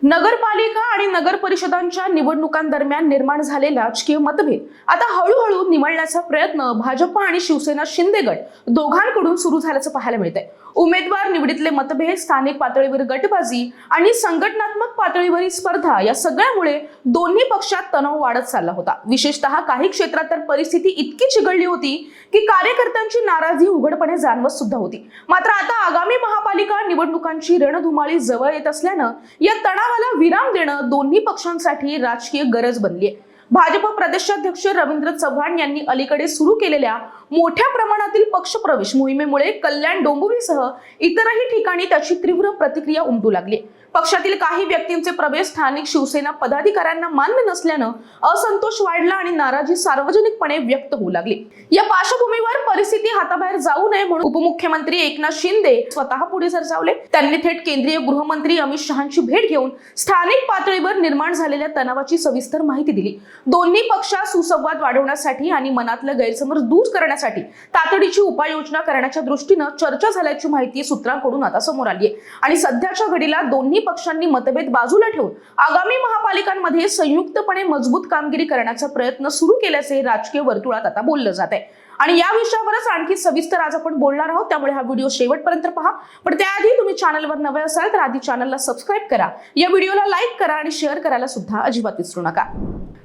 नगरपालिका आणि नगर परिषदांच्या निवडणुकांदरम्यान निर्माण झालेला राजकीय मतभेद आता हळूहळू निवळण्याचा प्रयत्न भाजप आणि शिवसेना शिंदे गट दोघांकडून सुरू झाल्याचं पाहायला मिळतंय। उमेदवार निवडीतले मतभेद, स्थानिक पातळीवर गटबाजी आणि संघटनात्मक पातळीवरील स्पर्धा या सगळ्यामुळे दोन्ही पक्षात तणाव वाढत चालला होता। विशेषतः काही क्षेत्रात तर परिस्थिती इतकी चिघळली होती की कार्यकर्त्यांची नाराजी उघडपणे जाणवत सुद्धा होती। मात्र आता आगामी महापालिका निवडणुकांची रणधुमाळी जवळ येत असल्यानं या तणावाला विराम देणं दोन्ही पक्षांसाठी राजकीय गरज बनली आहे। भाजप प्रदेशाध्यक्ष रवींद्र चव्हाण यांनी अलीकडे सुरू केलेल्या मोठ्या प्रमाणातील पक्षप्रवेश मोहिमेमुळे कल्याण डोंबिवलीसह इतरही ठिकाणी त्याची तीव्र प्रतिक्रिया उमटू लागली। पक्षातील काही व्यक्तींचे प्रवेश स्थानिक शिवसेना पदाधिकाऱ्यांना मान्य नसल्यानं असंतोष वाढला आणि नाराजी सार्वजनिकपणे व्यक्त होऊ लागली। या पार्श्वभूमीवर परिस्थिती हाताबाहेर जाऊ नये म्हणून उपमुख्यमंत्री एकनाथ शिंदे स्वतः पुढे सरसावले। त्यांनी थेट केंद्रीय गृहमंत्री अमित शहांची भेट घेऊन स्थानिक पातळीवर निर्माण झालेल्या तणावाची सविस्तर माहिती दिली। दोन्ही पक्षात सुसंवाद वाढवण्यासाठी आणि मनातलं गैरसमज दूर करण्यासाठी तातडीची उपाययोजना करण्याच्या दृष्टीनं चर्चा झाल्याची माहिती सूत्रांकडून आता समोर आली आहे। आणि सध्याच्या घडीला दोन्ही पक्षांनी मतभेद बाजूला ठेवून आगामी महापालिकांमध्ये संयुक्तपणे मजबूत कामगिरी करण्याचा प्रयत्न सुरू केल्याचे राजकीय वर्तुळात आता बोललं जात आहे। आणि या विषयावरच आणखी सविस्तर आज आपण बोलणार आहोत, त्यामुळे हा व्हिडिओ शेवटपर्यंत पहा। पण त्याआधी तुम्ही चॅनलवर नवे असाल तर आधी चॅनलला सबस्क्राइब करा, या व्हिडिओला लाईक करा आणि शेअर करायला सुद्धा अजिबात विसरू नका।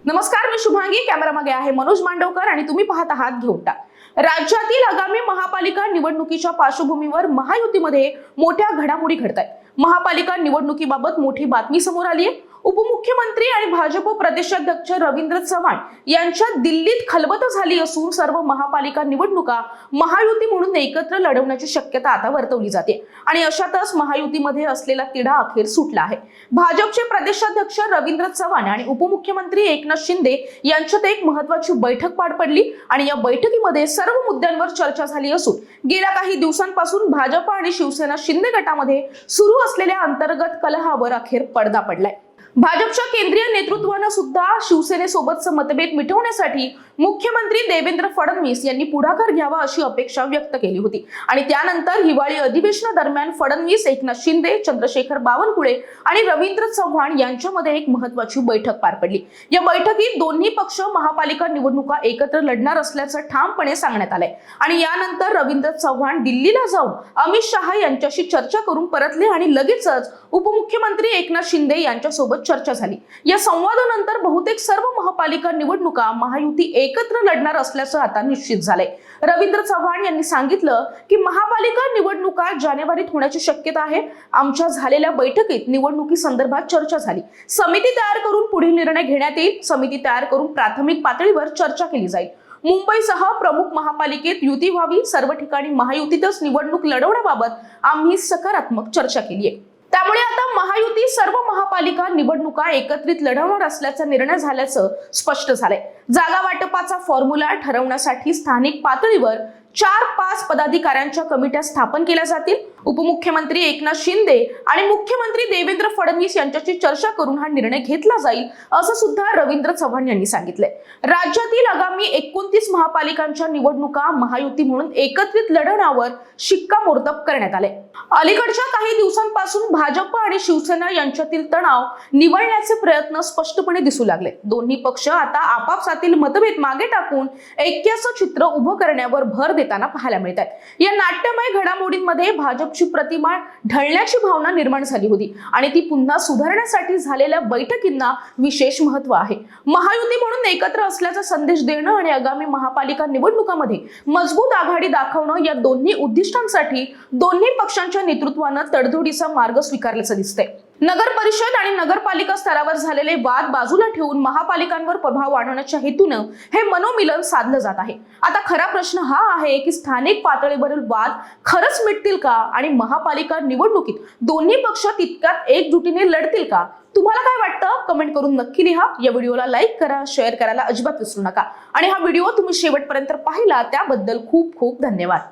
नमस्कार, मी शुभांगी, कॅमेरामागे आहे मनोज मांडवकर आणि तुम्ही पाहत आहात घेऊटा। राज्यातील आगामी महापालिका निवडणुकीच्या पार्श्वभूमीवर महायुतीमध्ये मोठ्या घडामोडी घडतायत। महापालिका निवडणुकीबाबत मोठी बातमी समोर आली आहे। उपमुख्यमंत्री आणि भाजप प्रदेशाध्यक्ष रवींद्र चव्हाण यांच्यात दिल्लीत खलबत झाली असून सर्व महापालिका निवडणुका महायुती म्हणून एकत्र लढवण्याची शक्यता आता वर्तवली जाते। आणि अशातच महायुतीमध्ये असलेला तिढा अखेर सुटला आहे। भाजपचे प्रदेशाध्यक्ष रवींद्र चव्हाण आणि उपमुख्यमंत्री एकनाथ शिंदे यांच्यात एक महत्त्वाची बैठक पार पडली आणि या बैठकीमध्ये सर्व मुद्द्यांवर चर्चा झाली असून गेल्या काही दिवसांपासून भाजप आणि शिवसेना शिंदे गटामध्ये सुरू असलेल्या अंतर्गत कलहावर अखेर पडदा पडलाय। भाजपच्या केंद्रीय नेतृत्वाने सुद्धा शिवसेनेसोबतचा मतभेद मिटवण्यासाठी मुख्यमंत्री देवेंद्र फडणवीस यांनी पुढाकार घ्यावा अशी अपेक्षा व्यक्त केली होती। आणि त्यानंतर हिवाळी अधिवेशनादरम्यान फडणवीस, एकनाथ शिंदे, चंद्रशेखर बावनकुळे आणि रवींद्र चव्हाण यांच्यामध्ये एक महत्त्वाची बैठक पार पडली। या बैठकीत दोन्ही पक्ष महापालिका निवडणुका एकत्र लढणार असल्याचं ठामपणे सांगण्यात आलंय। आणि यानंतर रवींद्र चव्हाण दिल्लीला जाऊन अमित शहा यांच्याशी चर्चा करून परतले आणि लगेचच उपमुख्यमंत्री एकनाथ शिंदे यांच्यासोबत चर्चा झाली। या संवादानंतर बहुतेक सर्व महापालिका निवडणुका महायुती एकत्र लढणार असल्याचं आता निश्चित झालंय। रवींद्र चव्हाण यांनी सांगितलं की महापालिका निवडणुका जानेवारीत होण्याची शक्यता आहे। आमच्या झालेल्या बैठकीत निवडणुकी संदर्भात चर्चा झाली। समिती तयार करून पुढील निर्णय घेण्यात येईल। समिती तयार करून प्राथमिक पातळीवर चर्चा केली जाईल। मुंबईसह प्रमुख महापालिकेत युती व्हावी, सर्व ठिकाणी महायुतीतच निवडणूक लढवण्याबाबत आम्ही सकारात्मक चर्चा केली आहे। त्यामुळे आता महायुती सर्व महापालिका निवडणुका एकत्रित लढवणार असल्याचा निर्णय झाल्याचं स्पष्ट झालंय। जागा वाटपाचा फॉर्म्युला ठरवण्यासाठी स्थानिक पातळीवर 4-5 पदाधिकाऱ्यांच्या कमिट्या स्थापन केल्या जातील। उपमुख्यमंत्री एकनाथ शिंदे आणि मुख्यमंत्री देवेंद्र फडणवीस यांच्याशी चर्चा करून हा निर्णय घेतला जाईल असं सुद्धा रवींद्र चव्हाण यांनी सांगितलंय। राज्यातील आगामी 29 महापालिकांच्या निवडणुका महायुती म्हणून एकत्रित लढवण्यावर शिक्कामोर्तब करण्यात आले। अलीकडच्या काही दिवसांपासून भाजप आणि शिवसेना यांच्यातील तणाव निवळण्याचे प्रयत्न स्पष्टपणे दिसू लागले। दोन्ही पक्ष आता आपापसातील मतभेद मागे टाकून ऐक्याचं चित्र उभं करण्यावर भर देताना पाहायला मिळतात। या नाट्यमय घडामोडींमध्ये भाजपची प्रतिमा ढळण्याची भावना निर्माण झाली होती आणि ती पुन्हा सुधारण्यासाठी झालेल्या बैठकींना विशेष महत्त्व आहे। महायुती म्हणून एकत्र असल्याचा संदेश देणं आणि आगामी महापालिका निवडणुकांमध्ये मजबूत आघाडी दाखवणं या दोन्ही उद्दिष्टांसाठी दोन्ही पक्षांच्या नेतृत्वानं तडजोडीचा मार्ग स्वीकारल्याचं दिसतंय। नगर परिषद आणि नगरपालिका स्तरावर झालेले वाद बाजूला ठेवून महापालिकांवर प्रभाव वाढवण्याच्या हेतूनं हे मनोमिलन साधलं जात आहे। आता खरा प्रश्न हा आहे की स्थानिक पातळीवरील वाद खरंच मिटतील का आणि महापालिका निवडणुकीत दोन्ही पक्ष तितक्यात एकजुटीने लढतील का? तुम्हाला काय वाटतं? कमेंट करून नक्की लिहा। या व्हिडिओला लाईक करा, शेअर करायला अजिबात विसरू नका आणि हा व्हिडिओ तुम्ही शेवटपर्यंत पाहिला त्याबद्दल खूप खूप धन्यवाद।